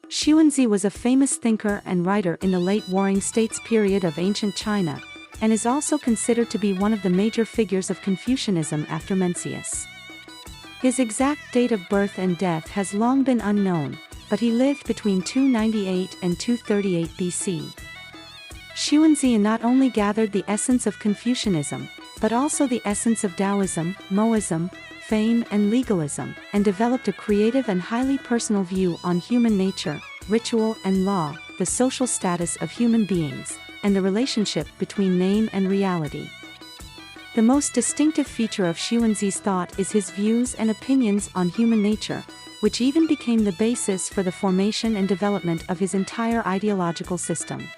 Xunzi was a famous thinker and writer in the late Warring States period of ancient China, and is also considered to be one of the major figures of Confucianism after Mencius. His exact date of birth and death has long been unknown, but he lived between 298 and 238 BC. Xunzi not only gathered the essence of Confucianism, but also the essence of Taoism, Moism, fame and legalism, and developed a creative and highly personal view on human nature, ritual and law, the social status of human beings, and the relationship between name and reality. The most distinctive feature of Xunzi's thought is his views and opinions on human nature, which even became the basis for the formation and development of his entire ideological system.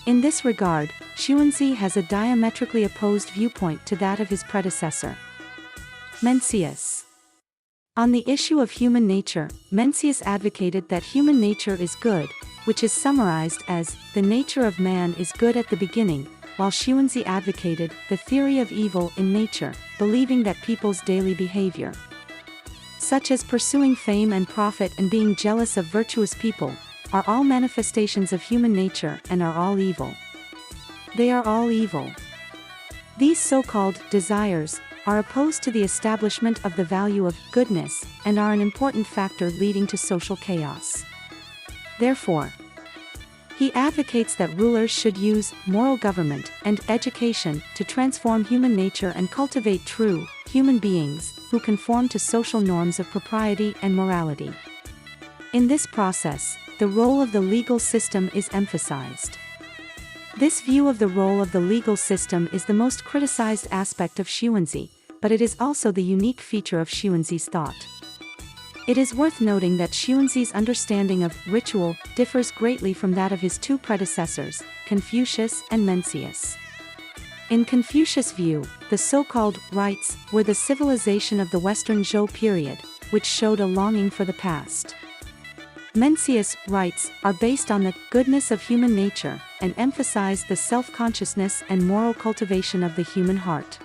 In this regard, Xunzi has a diametrically opposed viewpoint to that of his predecessor, Mencius. On the issue of human nature, Mencius advocated that human nature is good, which is summarized as, the nature of man is good at the beginning, while Xunzi advocated the theory of evil in nature, believing that people's daily behavior, such as pursuing fame and profit and being jealous of virtuous people, are all manifestations of human nature and are all evil. They are all evil. These so-called desires are opposed to the establishment of the value of goodness and are an important factor leading to social chaos. Therefore, he advocates that rulers should use moral government and education to transform human nature and cultivate true human beings who conform to social norms of propriety and morality. In this process, the role of the legal system is emphasized. This view of the role of the legal system is the most criticized aspect of Xunzi, but it is also the unique feature of Xunzi's thought. It is worth noting that Xunzi's understanding of ritual differs greatly from that of his two predecessors, Confucius and Mencius. In Confucius' view, the so-called rites were the civilization of the Western Zhou period, which showed a longing for the past. Mencius' rites are based on the goodness of human nature and emphasize the self-consciousness and moral cultivation of the human heart.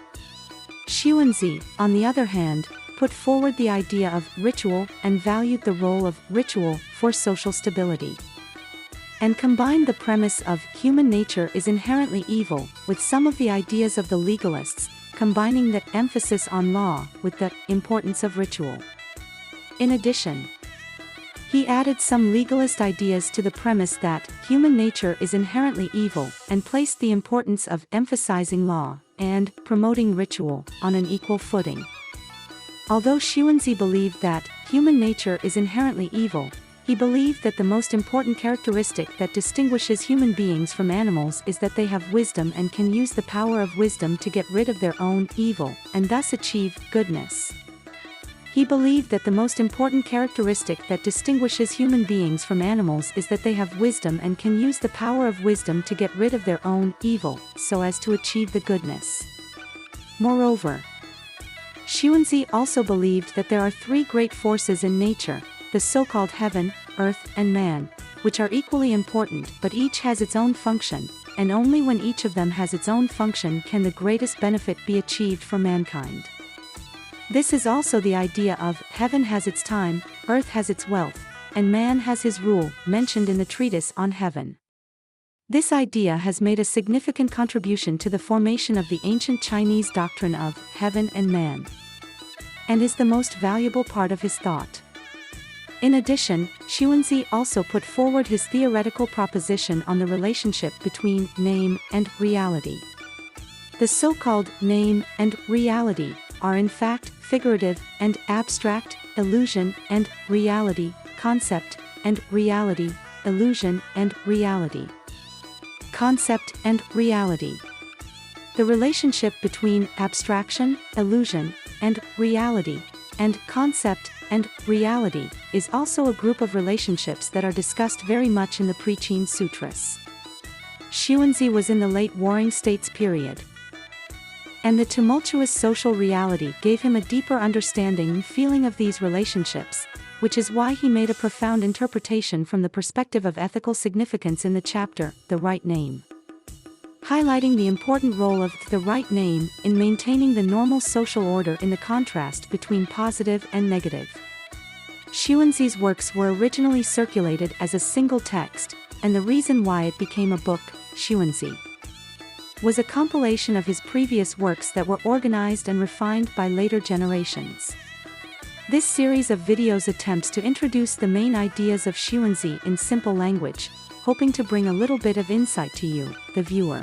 Xunzi, on the other hand, put forward the idea of ritual and valued the role of ritual for social stability, and combined the premise of human nature is inherently evil with some of the ideas of the legalists, combining the emphasis on law with the importance of ritual. In addition, he added some legalist ideas to the premise that human nature is inherently evil and placed the importance of emphasizing law and promoting ritual on an equal footing. Although Xunzi believed that human nature is inherently evil, he believed that the most important characteristic that distinguishes human beings from animals is that they have wisdom and can use the power of wisdom to get rid of their own evil and thus achieve goodness. He believed that the most important characteristic that distinguishes human beings from animals is that they have wisdom and can use the power of wisdom to get rid of their own evil, so as to achieve the goodness. Moreover, Xunzi also believed that there are three great forces in nature, the so-called heaven, earth, and man, which are equally important but each has its own function, and only when each of them has its own function can the greatest benefit be achieved for mankind. This is also the idea of heaven has its time, earth has its wealth, and man has his rule, mentioned in the treatise on heaven. This idea has made a significant contribution to the formation of the ancient Chinese doctrine of heaven and man, and is the most valuable part of his thought. In addition, Xunzi also put forward his theoretical proposition on the relationship between name and reality. The so-called name and reality are in fact figurative and abstract, illusion and reality, concept and reality, illusion and reality. Concept and reality. The relationship between abstraction, illusion, and reality, and concept and reality, is also a group of relationships that are discussed very much in the Pre-Qin Sutras. Xunzi was in the late Warring States period, and the tumultuous social reality gave him a deeper understanding and feeling of these relationships, which is why he made a profound interpretation from the perspective of ethical significance in the chapter, The Right Name, highlighting the important role of the right name in maintaining the normal social order in the contrast between positive and negative. Xunzi's works were originally circulated as a single text, and the reason why it became a book, Xunzi, was a compilation of his previous works that were organized and refined by later generations. This series of videos attempts to introduce the main ideas of Xunzi in simple language, hoping to bring a little bit of insight to you, the viewer.